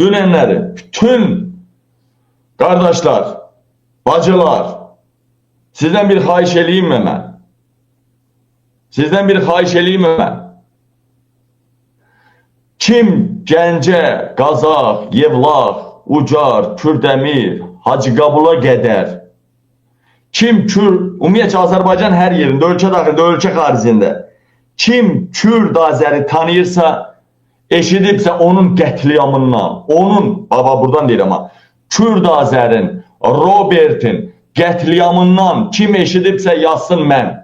Dünenleri bütün kardeşler, bacılar, sizden bir xahiş eləyim mi mən? Sizden bir xahiş eləyim mi mən? Kim Gəncə, Qazax, Yevlax, Ucar, Kürdəmir, Hacıqabula qədər, kim ümumiyyətlə Azərbaycan hər yerində, ölkə daxilində, ölkə xaricində, kim Kürd Azəri tanıyırsa, eşidibsə onun qətliamından, baba buradan deyir ama, Kürd Azərin, Robert'in qətliamından kim eşidibsə yazsın mən.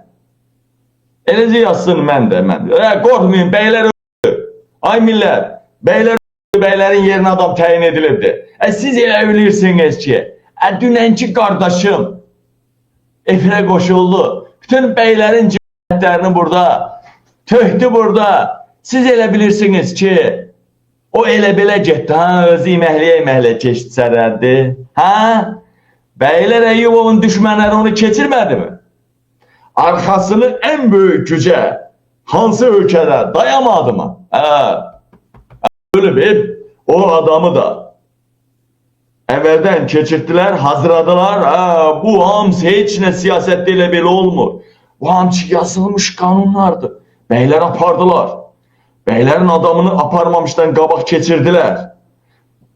Eləcə yazsın mən də. Qorxmayın, bəylər öldü. Ay millət, bəylər öldü, bəylərin yerinə adam təyin edilibdi. Siz elə bilirsiniz ki, dünənki qardaşım efirə qoşuldu. Bütün bəylərin cəhətlərini burada, töhdü burada. Siz elə bilirsiniz ki, o elə belə getdi, özü iməhliyə keçdi sərhəddi. Bəylər Əyyubovun düşmənləri onu keçirmədi mi? Arkasını en büyük güce hansı ülkede dayamadı mı? Öyle bir o adamı da evvelden keçirttiler, hazırladılar. Bu hamsi hiç ne siyasette ile böyle olmur. Bu hamsi yazılmış kanunlardı. Beyler apardılar. Beylerin adamını aparmamıştan qabaq keçirdiler.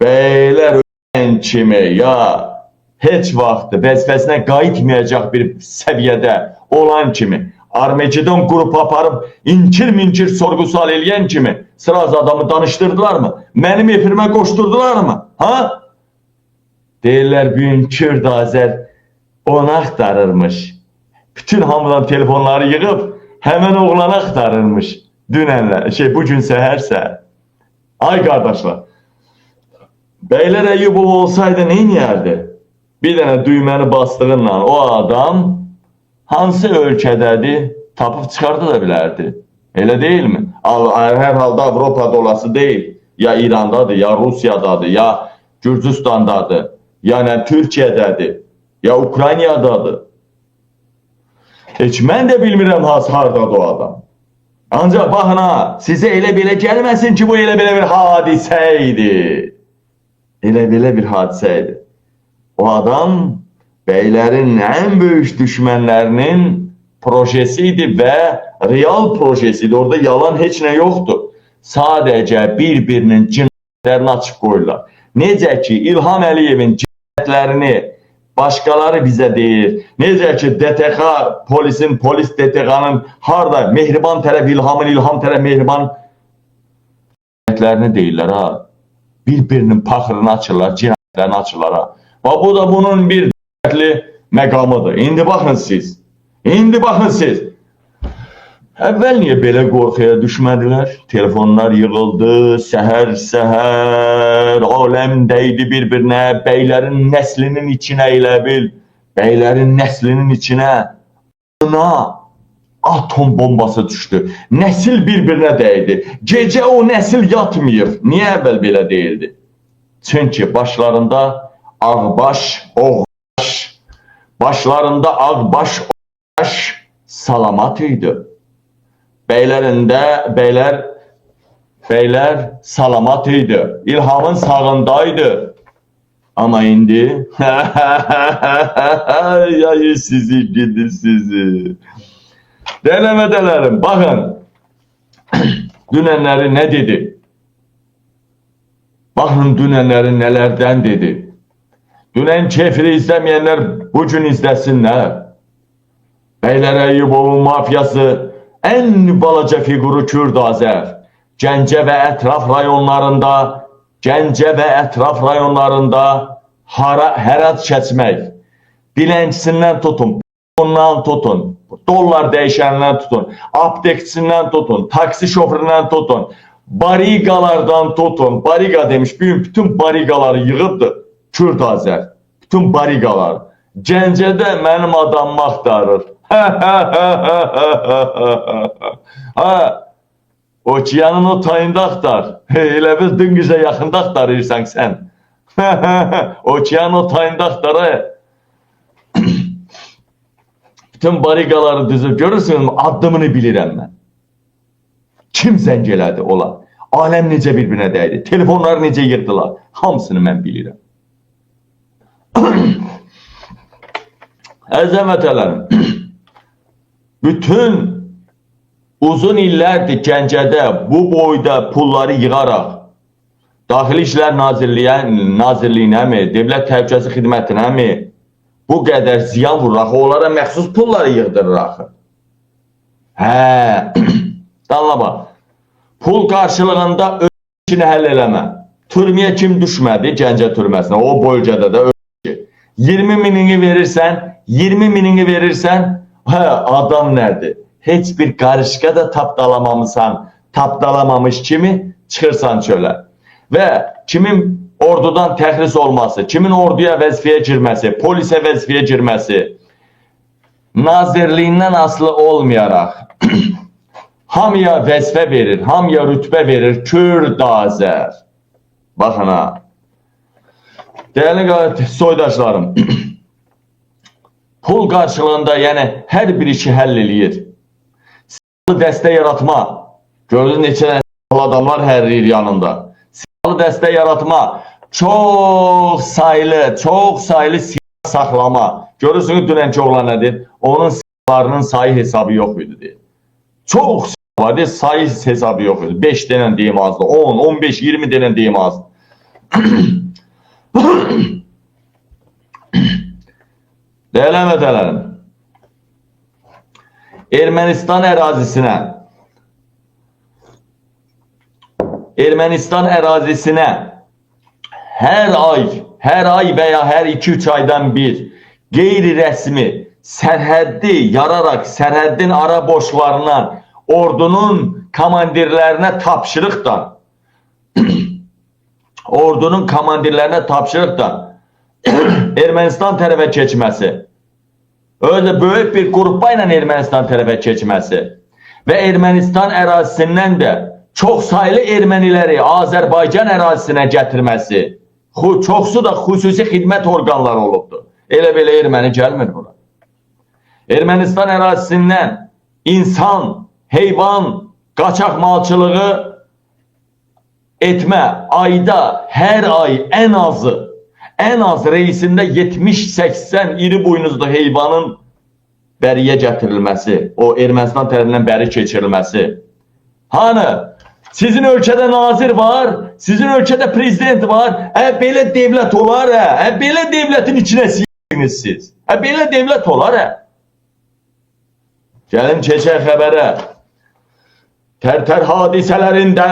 Beyler ölen kimi ya heç vaxtı vəzifəsinə qayıtmayacaq bir səviyyədə olan kimi, Armagedon qrup aparıb inkir-minkir sorğu-sual eləyən kimi sıraz adamı danışdırdılar mı? Mənim efirimə qoşturdular mı? Deyirlər, bugün Kürd Azər onu axtarırmış. Bütün hamıdan telefonları yığıb həmən oğlanı axtarırmış. Dünənlər, bugün səhər. Ay qardaşlar, Bəylər Əyyubov olsaydı neyniyərdi? Bir dənə düyməni bastığınla o adam hansı ölkədədir tapıb çıxarda da bilərdi. Elə değil mi? Hər halda Avropada olası deyil. Ya İrandadır, ya Rusiyadadır, ya Gürcüstandadır, ya Türkiyədədir, ya Ukraynadadır. Heç mən də bilmirəm hardadır o adam. Ancaq baxın sizə elə belə gəlməsin ki, bu elə belə bir hadisə idi. Elə belə bir hadisə idi. O adam beylerin en büyük düşmanlarının projesiydi ve real projesiydi. Orada yalan hiç ne yoktu. Sadece birbirinin cinayetlerini açık koyurlar. Necə ki İlham Əliyevin cinayetlerini başkaları bize deyir. Necə ki DTK, polis DTK'nın harda Mehriban tərəf İlhamın, İlham tərəf Mehriban cinayetlerini deyirlər Birbirinin paxırını açırlar, cinayetlerini açırlar Bu da bunun bir məqamıdır. İndi baxın siz. Əvvəl niyə belə qorxuya düşmədilər? Telefonlar yığıldı, səhər, aləm dəydi bir-birinə, bəylərin nəslinin içinə elə bil. Bəylərin nəslinin içinə atom bombası düşdü. Nəsil bir-birinə dəydi. Gecə o nəsil yatmıyır. Niyə əvvəl belə deyildi? Çünki başlarında ağbaş, ağbaş salamat idi. Beyler salamat idi. İlhamın sağındaydı. Ama indi yayı sizi gidi sizi. Denemedelerim bakın. Dünenleri ne dedi? Bakın dünenleri nelerden dedi. Dünen kefiri izlemeyenler bugün izlesinler. Beylər Əyyubovun mafyası en balaca figuru Kürd Azər. Gəncə və ətraf rayonlarında hərət keçmək. Dilənçisindən tutun, ondan tutun, dollar dəyişənindən tutun, aptekçisindən tutun, taksi şoföründən tutun, barigalardan tutun. Bariga demiş, bütün barigaları yığıbdır. Kürd Azər, bütün barigalar. Gəncədə mənim adamımı axtarır. Okeanın o tayında axtar. Elə biz Düngüzə yaxında axtarırsan sən. Okeanın o tayında axtar. Bütün barigaları düzüb görürsünüz, addımını bilirəm mən. Kim zəng elədi ola? Aləm necə bir-birinə dəydi. Telefonları necə yığdılar. Hamısını mən bilirəm. Əziz vətənlərim, bütün uzun illərdir Gəncədə bu boyda pulları yığaraq Daxili İşlər Nazirliyinə mi, Dövlət Təhlükəsizlik Xidmətinə mi bu qədər ziyan vururaq, onlara məxsus pulları yığdırıraq. Danlama. Pul qarşılığında ölçünü həll eləmə. Türməyə kim düşmədi? Gəncə türməsinə. O bölgədə də ölçü. 20 minini verirsən, 20 minini verirsən, adam nədir? Heç bir qarışqa da tapdalamamış kimi çıxırsan çölə. Və kimin ordudan təxris olması, kimin orduya vəzifəyə girməsi, polisə vəzifəyə girməsi nazirliyindən asılı olmayaraq hamıya vəzifə verir, hamıya rütbə verir, Kürd, Azər. Baxın ha. Dəyərli soydaşlarım, pul qarşılığında yəni hər bir işi həll eləyir. Silahlı dəstə yaratma, gördünüz neçə adamlar hərliyir yanında. Silahlı dəstə yaratma, çox saylı silah saxlama. Görürsünüz dünənki oğlan nədir? Onun silahlarının sayı hesabı yox idi deyir. Çox silah var, sayı hesabı yox idi. 5 dənə deyim azdı, 10, 15, 20 dənə deyim azdı. Dəyərli vətənlərim, Ermənistan ərazisinə hər ay və ya hər 2-3 aydan bir qeyri-rəsmi sərhəddi yararaq sərhəddin ara boşlarına ordunun komandirlərinə tapşırıqdan Ermənistan tərəfə keçməsi, öyle böyük bir qrupa ilə Ermənistan tərəfə keçməsi və Ermənistan ərazisindən də çox saylı erməniləri Azərbaycan ərazisinə gətirməsi, çoxsu da xüsusi xidmət orqanları olubdur. Elə belə erməni gəlmir bura. Ermənistan ərazisindən insan, heyvan, qaçaq malçılığı etmə ayda hər ay ən az reisində 70-80 iri buynuzlu heyvanın bəriyə gətirilməsi, o Ermənistan tərəfindən bəri keçirilməsi. Hani sizin ölkədə nazir var, sizin ölkədə prezident var, belə devlət olar, belə devlətin içinə siyirsiniz siz. Belə devlət olar. Gəlin keçək xəbərə. Tərtər hadisələrində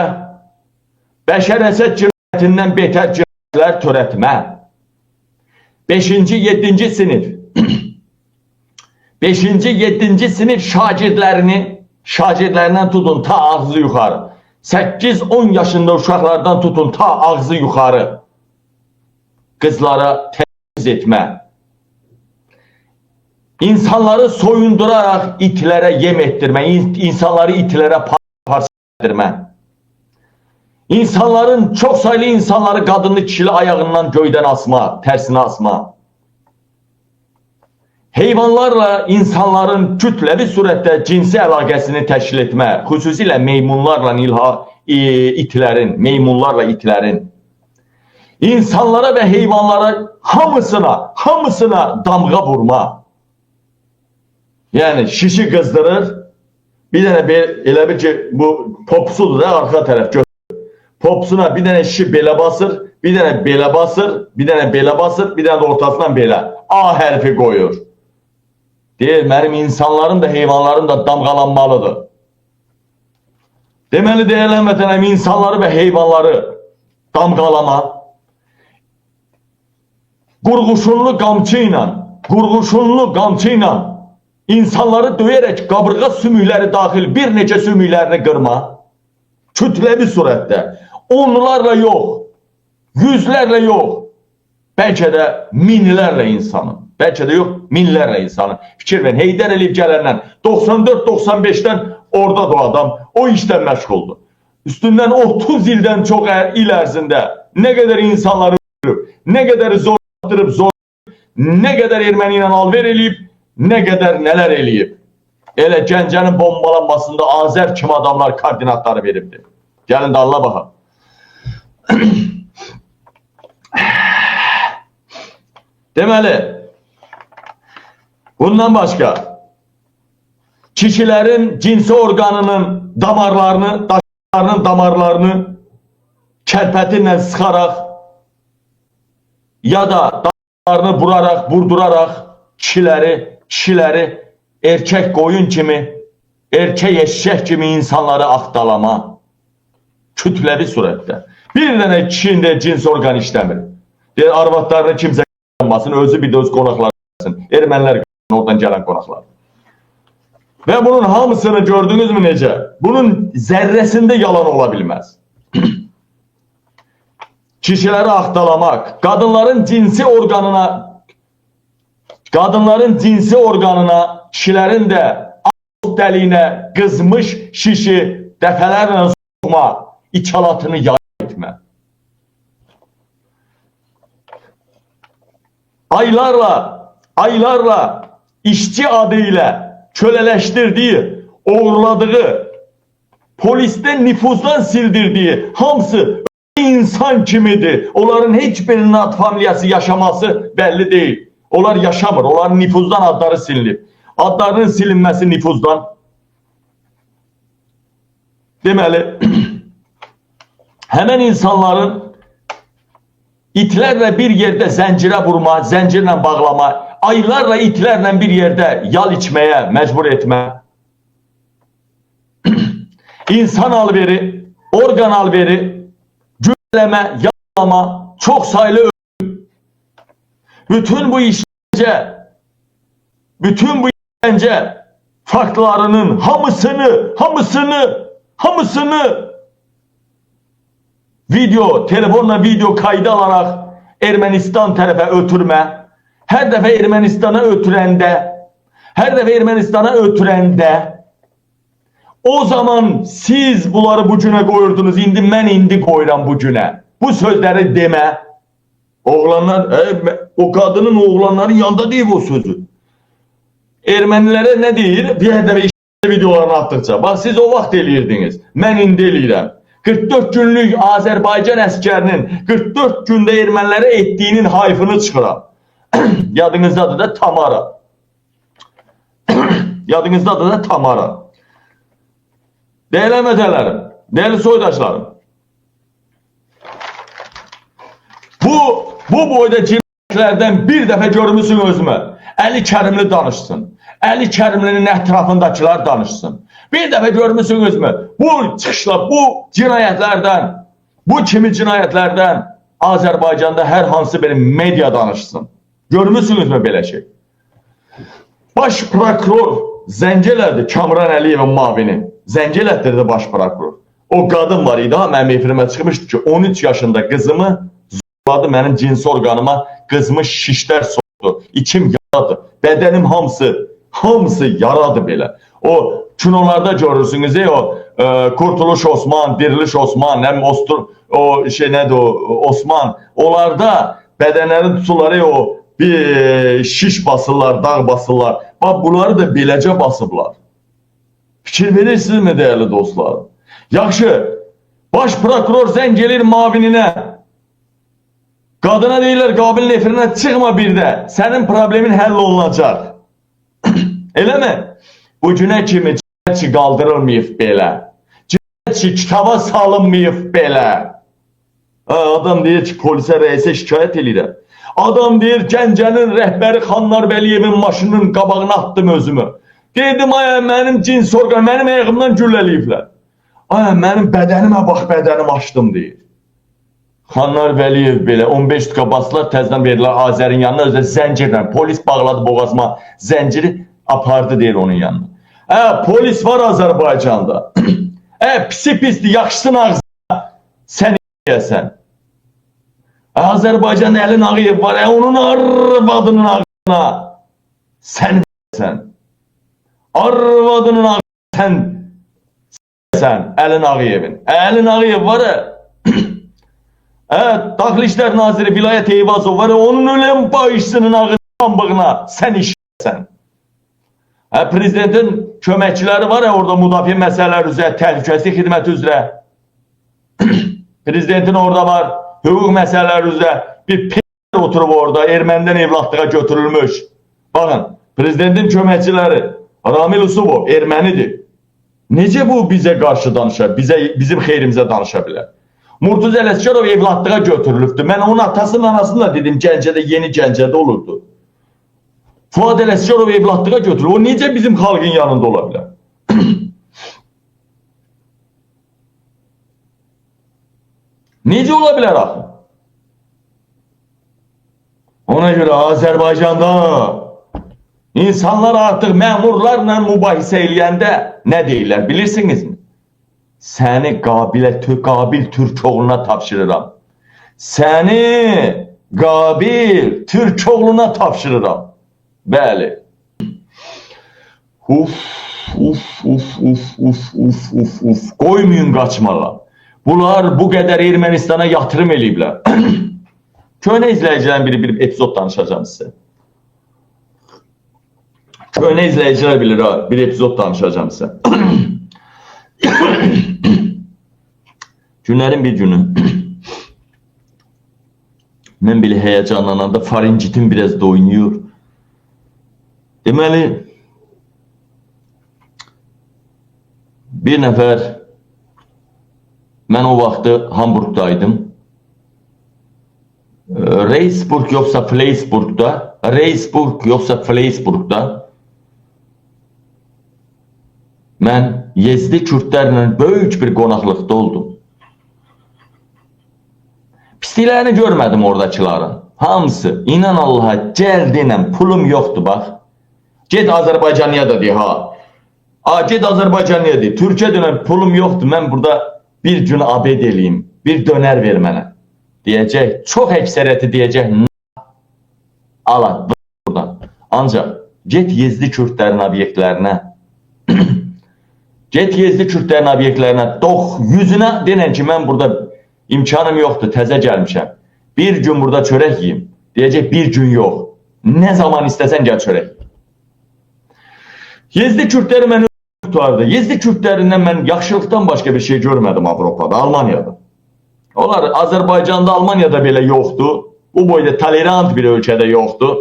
bəşər əsəd cinayətindən betər cinayətlər törətmə. 5-ci, 7-ci sinif 5-ci, 7-ci sinif şagirdlərindən tutun ta ağzı yuxarı. 8-10 yaşında uşaqlardan tutun ta ağzı yuxarı. Qızlara təmiz etmə. İnsanları soyunduraraq itlərə yem etdirmə. İnsanları itlərə parça etdirmə. İnsanların, çox saylı insanları qadınlı kişili ayağından göydən asma, tərsinə asma. Heyvanlarla insanların kütləvi surətdə cinsi əlaqəsini təşkil etmə, xüsusilə meymunlarla itlərin. İnsanlara və heyvanlara hamısına damğa vurma. Yəni şişi qızdırır, bir dənə elə bir ki, bu popsudur da arxa tərəf götürür. Popsuna bir dənə şişi belə basır, bir dənə belə basır, bir dənə belə basır, bir dənə də ortasından belə A hərfi qoyur. Deyir, mənim insanlarım da, heyvanlarım da damğalanmalıdır. Deməli, deyilən vətənəm, insanları və heyvanları damğalama, qurğuşunlu qamçı ilə insanları döyərək qabırğa sümükləri daxil bir neçə sümüklərini qırma, kütləvi surətdə, onlarla yox, yüzlərlə yox, bəlkə də minlərlə insanın, bəlkə də yox, minlərlə insanın. Fikir verin, Heydər Əliyev gələndən 94-95-dən orada da adam o işdən məşğuldur. Üstündən 30 ildən çox il ərzində nə qədər insanları öldürüb, nə qədər zorlatdırıb, nə qədər erməni ilə alver eləyib, nə qədər nələr eləyib. Elə Gəncənin bombalanmasında Azər kimi adamlar koordinatları veribdir. Gəlin də Allah baxaq. Deməli, bundan başqa kişilərin cinsi orqanının damarlarını, daşlarının damarlarını kərpətinlə sıxaraq ya da damarlarını vuraraq, vurduraraq kişiləri erkək qoyun kimi, erkək eşşək kimi insanları axtalama kütləvi surətdə. Bir dənə kişinin də cins orqanı işləmir. Deyir, arvadlarını kimsə qanmasın, özü bir də öz qonaqları qanmasın. Ermənilər oradan gələn qonaqlar. Və bunun hamısını gördünüz mü necə? Bunun zərrəsində yalan ola bilməz. Kişiləri axtalamaq, qadınların cinsi orqanına, kişilərin də ağız dəliyinə qızmış şişi dəfələrlə soxma, içalatını yay etmə. Aylarla işçi adı ilə kölələşdirdiyi, uğurladığı, polisdə nüfuzdan sildirdiyi hamısı insan kimidir. Onların heç birinin ad familiyası yaşaması belli değil. Onlar yaşamır. Onların nüfuzdan adları silinir. Adlarının silinməsi nüfuzdan. Deməli, həmən insanların itlərlə bir yerdə zəncirə vurma, zəncirlə bağlama, aylarla itlərlə bir yerdə yal içməyə məcbur etmə, insan alveri, orqan alveri, güllələmə, yalama, çox sayılı ölüm, bütün bu işkence faktlarının hamısını telefonla video kaydı alarak Ermənistan tərəfə ötürmə, hər dəfə Ermənistana ötürəndə, o zaman siz bunları bu günə qoyurdunuz, indi mən qoyuram bu günə. Bu sözləri demə. Oğlanlar, o kadının oğlanların yanında deyib o sözü. Ermənilərə nə deyir? Bir dəfə işlə videolarını atdıqca. Bax, siz o vaxt eləyirdiniz. Mən indi eləyirəm. 44 günlük Azərbaycan əskərinin 44 gündə ermənilərə etdiyinin hayfını çıxıram. Yadınızdadır da Tamara. Yadınızdadır da Tamara. Değerli əməkdaşlarım, değerli soydaşlarım. Bu boyda cinayətlərdən bir dəfə görmüsün özümü. Əli Kərimli danışsın. Əli Kərimlinin ətrafındakiler danışsın. Bir dəfə görmüsün özümü. Bu çıxışla, bu cinayətlərdən, bu kimi cinayətlərdən Azərbaycanda hər hansı bir media danışsın. Görmüsünüz mü belə şey? Baş prokuror Zəngələdi Kamran Əliyevin mavini. Zəngələtdirdi baş prokuror. O kadın var idi, mənim efrimə çıxmışdı ki, 13 yaşında kızımı zorladı, mənim cinsi orqanıma qızmış şişlər sokdu. İçim yaradı. Bədənim hamısı yaradı belə. O kinolarda görürsünüz, o Kurtuluş Osman, Diriliş Osman, o şey nədir o Osman. Onlarda bədənlərin tutuları o bir şiş basırlar, dağ basırlar. Bak bunları da beləcə basıblar. Fikir verirsiniz mi değerli dostlar? Yaxşı, baş prokuror zəng gelir mavininə. Qadına deyirlər, qabilin efrinə çıxma bir də. Sənin problemin həll olunacaq. Elə mi? Bu günə kimi cinayətçi qaldırılmayıb belə. Cinayətçi kitaba salınmayıb belə. Adam deyir ki, polisə rəisə şikayət edirəm. Adam deyir, Gəncənin rəhbəri Xanlar Vəliyevin maşının qabağına attım özümü. Dedim, ay, mənim cins orqan, mənim ayağımdan gülləliyiblər. Ay, mənim bədənimə bax, bədənim açdım deyir. Xanlar Vəliyev belə 15 tıqa basılar, təzdən verirlər Azərin yanına, özə zəncirlə, polis bağladı boğazıma, zənciri apardı deyir onun yanına. Polis var Azərbaycanda. Pisi-pisdir, yaxşısın ağzına, sən yiyəsən. Azərbaycan Əlin Ağayev var, onun arvadının ağzına sən yiyəsən. Arvadının ağzına sən Əlin Ağayevin. Əlin Ağayev var Daxili İşlər Naziri Vilayət Eyvazov var onun ölüm bağışçısının ağzına pambığına sən işləyəsən. Prezidentin köməkçiləri var orada müdafiə məsələləri üzrə, təhlükəsizlik xidməti üzrə. Prezidentin orada var. Hüquq məsələləri üzrə bir p*** oturub orada. Ermənidən evlatlığa götürülmüş. Bakın, prezidentin köməkçiləri Ramil Usubov ermənidir. Necə bu bizə qarşı danışa, bizim xeyrimizə danışa bilər? Murtuz Ələsgərov evlatlığa götürülübdür. Mən onun atasının anasını da dedim, Gəncədə, yeni Gəncədə olurdu. Fuad Ələsgərov evlatlığa götürülür. O necə bizim xalqın yanında ola bilər? Necə ola bilər axı? Ona görə Azərbaycanda insanlar artıq məmurlarla mübahisə eləyəndə nə deyirlər bilirsinizmi? Səni Qabil Türkoğluna tapşırıram. Səni Qabil Türkoğluna tapşırıram. Bəli. Qoymayın qaçmağa. Bunlar bu qədər Ermənistana yatırım eləyiblər. Köhnə izləyicilərin bir epizod danışacağım sizə. Köhnə izləyicilər bilir ha, bir epizod danışacağım sizə. Günlərin bir günü mən belə həyecanlananda faringitim biraz da oynayır. Deməli bir nəfər, mən o vaxtı Hamburgdaydım. Reisburg yoxsa Fleisburgda mən Yezdi Kürtlərlə böyük bir qonaqlıqda oldum. Pisliklərini görmədim oradakiların. Hamısı, inan Allaha, gəldinəm, pulum yoxdur bax. Get Azərbaycanlıya da deyir ha. Get Azərbaycanlıya deyir. Türkiyə dönəm, pulum yoxdur, mən burada bir gün abed eləyim, bir dönər ver mənə. Deyəcək, çox əksəriyyəti deyəcək, ala, buradan. Ancaq get Yezdi Kürtlərin obyektlərinə, get Yezdi Kürtlərin obyektlərinə, yüzünə denən ki, mən burada imkanım yoxdur, təzə gəlmişəm. Bir gün burada çörək yiyim. Deyəcək, bir gün yox. Nə zaman istəsən gəl çörək. Yezdi Kürtləri məni tutardı. Yezdi Kürtlərindən mən yaxşılıqdan başqa bir şey görmədim Avropada, Almaniyada. Onlar Azərbaycanda, Almaniyada belə yoxdur. Bu boyda tolerant bir ölkədə yoxdur.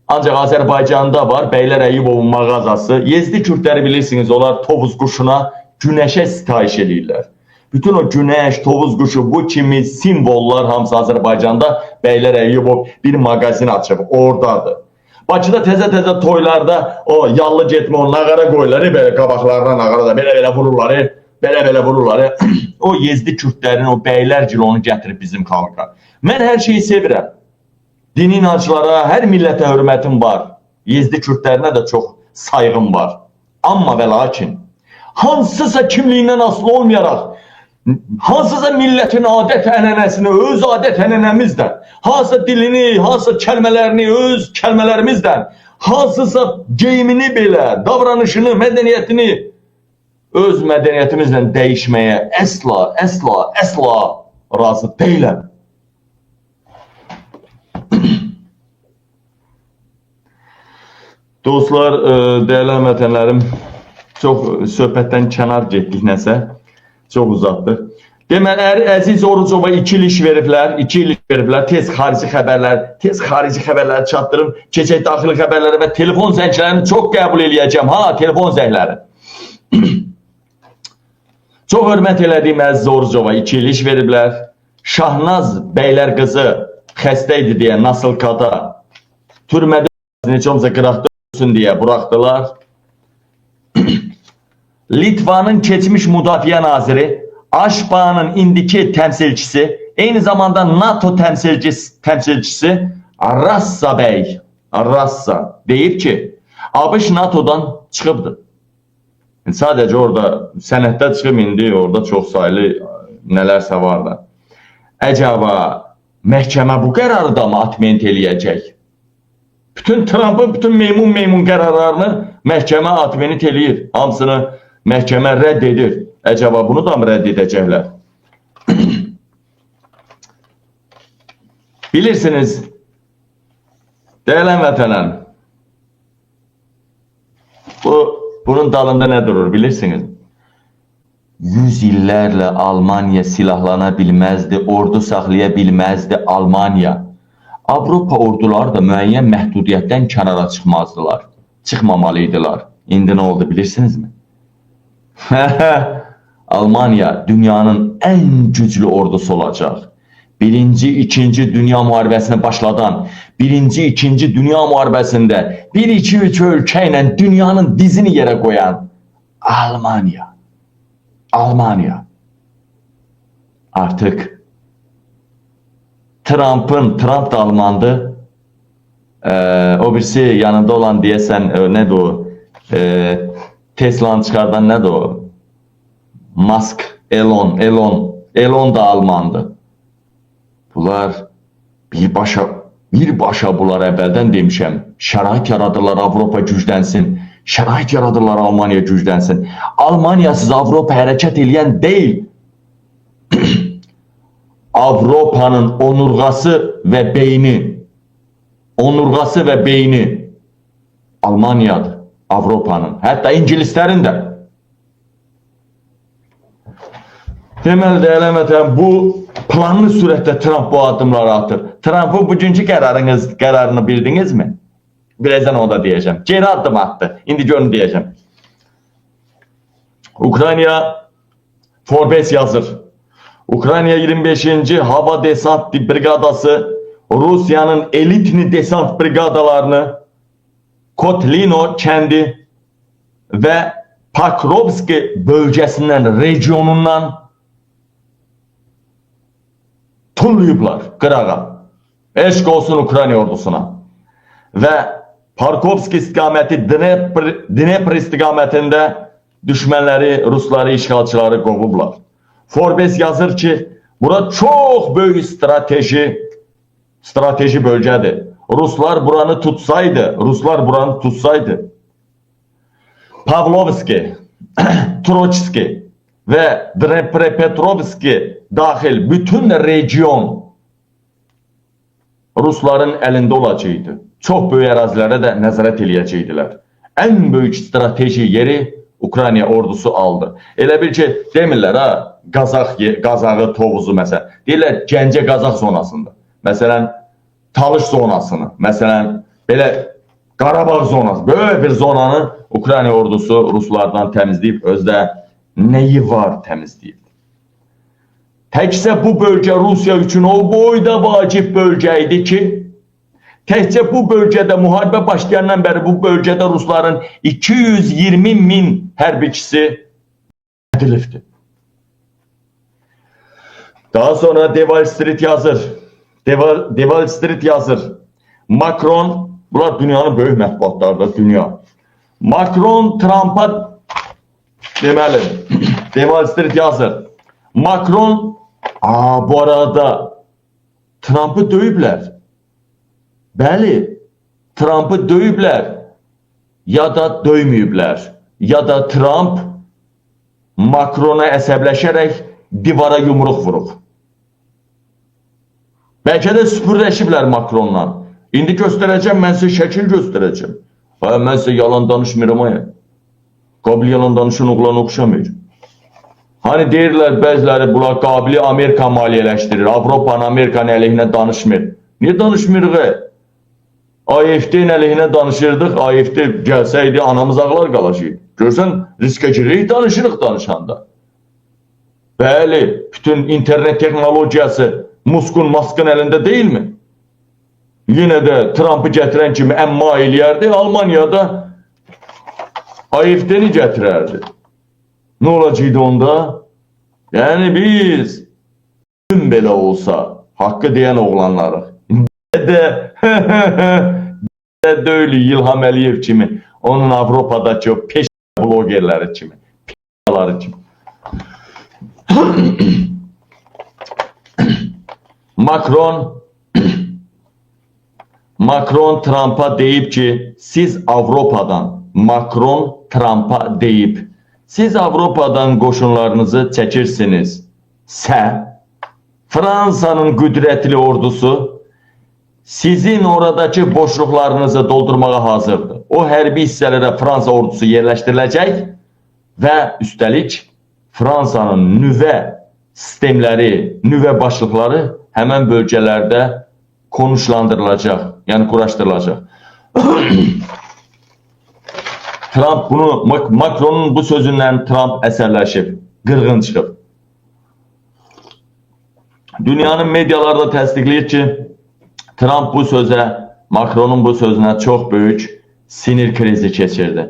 Ancaq Azərbaycanda var, Bəylər Əyyubovun mağazası. Yezdi Kürtləri bilirsiniz, onlar tovuz quşuna, günəşə sitayiş edirlər. Bütün o günəş, tovuz quşu, bu kimi simvollar hamısı Azərbaycanda Bəylər Əyyubov bir mağazin açıb, oradadır. Bakıda təzə-təzə toylarda o yallı getmə, o nağara qoyurlar, belə qabaqlarına nağara da belə-belə vururlar, belə-belə vururlar. O Yezdi Kürtlərin, o bəylərcil onu gətirib bizim xalqa. Mən hər şeyi sevirəm. Dini inanclara, hər millətə hörmətim var. Yezdi Kürtlərinə də çox sayğım var. Amma və lakin, hansısa kimliyindən asılı olmayaraq, hansısa millətin adət-ənənəsini öz adət-ənənəmizdən, hansısa dilini, hansısa kəlmələrini öz kəlmələrimizdən, hansısa geyimini belə, davranışını, mədəniyyətini öz mədəniyyətimizlə dəyişməyə əsla razı deyiləm. Dostlar, dəyərli vətənlərim, çox söhbətdən kənar getdik nəsə. Çox uzatdır. Deməli, Əziz Orucova 2 il iş veriblər, tez xarici xəbərləri çatdırın, keçək daxili xəbərləri və telefon zənglərini çox qəbul eləyəcəm, telefon zəngləri. Çox hörmət elədiyim Əziz Orucova 2 il iş veriblər. Şahnaz bəylər qızı xəstə idi deyə Nasılkada türmədə necə olmasa qıraqda ölsün deyə buraxdılar. Litvanın keçmiş müdafiə naziri, Aşpa'nın indiki təmsilçisi, eyni zamanda NATO təmsilçisi Rassa bəy, deyib ki, ABŞ NATO'dan çıxıbdır. Sadəcə orada sənəddə çıxıb, indi orada çox sayılı nələrsə var da. Əcaba məhkəmə bu qərarı da mı atment eləyəcək? Bütün Trump'ın bütün meymun qərarlarını məhkəmə atment eləyir. Hamısını məhkəmə rədd edir. Əcaba bunu da mı rədd edəcəklər? Bilirsiniz, dəyərli vətənən, bunun dalında nə durur bilirsiniz? 100 illərlə Almaniya silahlana bilməzdi, ordu saxlaya bilməzdi Almaniya. Avropa orduları da müəyyən məhdudiyyətdən kənara çıxmazdılar, çıxmamalıydılar. İndi nə oldu bilirsinizmi? Almaniya dünyanın ən güclü ordusu olacaq. Birinci, ikinci dünya müharibəsini başladan, birinci, ikinci dünya müharibəsində 1-2-3 ölkə ilə dünyanın dizini yerə qoyan Almaniya. Almaniya. Artıq Trump da Almandı. O birisi yanında olan deyəsən, nədir o? Tesla'nı çıxardan nədir o? Musk, Elon da Almandı. Bunlar birbaşa bunlar əvvəldən demişəm, şərait yaradırlar Avropa güclənsin, şərait yaradırlar Almaniya güclənsin. Almaniyasız Avropa hərəkət edən deyil. Avropanın onurğası və beyni Almaniyadır, Avropanın, hətta İngilislərin də. Deməli də eləmətən bu planlı sürətdə Trump bu addımları atır. Trump'ın bugünkü qərarını bildinizmi? Birazdan o da deyəcəm. Geri addım attı. İndi görün deyəcəm. Ukrayna Forbes yazır. Ukrayna 25. Hava Desant Brigadası Rusiyanın elitni desant brigadalarını Kotlino kəndi və Pakrovski bölgəsindən, regionundan tulluyublar qırağa. Eşq olsun Ukrayna ordusuna. Və Parkovski istiqaməti Dnepr istiqamətində düşmənləri, Rusları, işğalçıları qovublar. Forbes yazır ki, bura çox böyük strateji bölgədir. Ruslar buranı tutsaydı, Pavlovski, Troçski və Dnepropetrovski daxil bütün region Rusların əlində olacaqdı. Çox böyük ərazilərə də nəzarət eləyəcəkdilər. Ən böyük strateji yeri Ukrayna ordusu aldı. Elə bil ki, demirlər ha, Qazağı, Tovuzu məsələn. Deyirlər Gəncə Qazaq zonasında. Məsələn, Talış zonasını, məsələn, belə Qarabağ zonası, böyük bir zonanı Ukrayna ordusu Ruslardan təmizləyib, özdə nəyi var təmizləyib. Təkcə bu bölgə Rusiya üçün o boyda vacib bölgə idi ki, təkcə bu bölgədə müharibə başlayandan bəri bu bölgədə Rusların 220 min hərbiçisi edilibdir. Daha sonra Deval Street yazır. Macron, bunlar dünyanın böyük mətbuatlarıdır, dünya. Macron Trump'a deməli, Deval Street yazır. Macron, bu arada Trump'ı döyüblər. Bəli, Trump'ı döyüblər, ya da döyməyiblər, ya da Trump Macron'a əsəbləşərək divara yumruq vurub. Bəlkə də süpürləşiblər Macron'la. İndi göstərəcəm, mən sizə şəkil göstərəcəm. Mən sizə yalan danışmıram. Qabili yalan danışan oğlan oxşamır. Hani deyirlər bəziləri bunlar qabili Amerika maliyyələşdirir, Avropanın Amerikanın əleyhinə danışmır. Niyə danışmırıq? AFD-nin əleyhinə danışırdıq, AFD gəlsəydi anamız ağlar qalacaq. Görsən, riskə giririk, danışırıq danışanda. Bəli, bütün internet texnologiyası Muskun əlində deyilmi? Yenə də Trump'ı gətirən kimi əmma eləyərdi, Almaniyada AFD-ni gətirərdi. Nə olacaqdı onda? Yəni biz belə olsa, haqqı deyən oğlanlarıq. Döyülü İlham Əliyev kimi, onun Avropadakı o peş blogerləri kimi, peşaları kimi. Macron Trump'a deyib ki, siz Avropadan, Macron Trump'a deyib, siz Avropadan qoşunlarınızı çəkirsinizsə, Fransanın qüdrətli ordusu sizin oradakı boşluqlarınızı doldurmağa hazırdır. O hərbi hissələrə Fransa ordusu yerləşdiriləcək və üstəlik Fransanın nüvə sistemləri, nüvə başlıqları həmən bölgələrdə konuşlandırılacaq, yəni quraşdırılacaq. Trump bunu, Macronun bu sözündən Trump əsərləşib, qırğın çıxıb. Dünyanın mediaları da təsdiqləyir ki, Trump bu sözə, Macronun bu sözünə çox böyük sinir krizi keçirdi.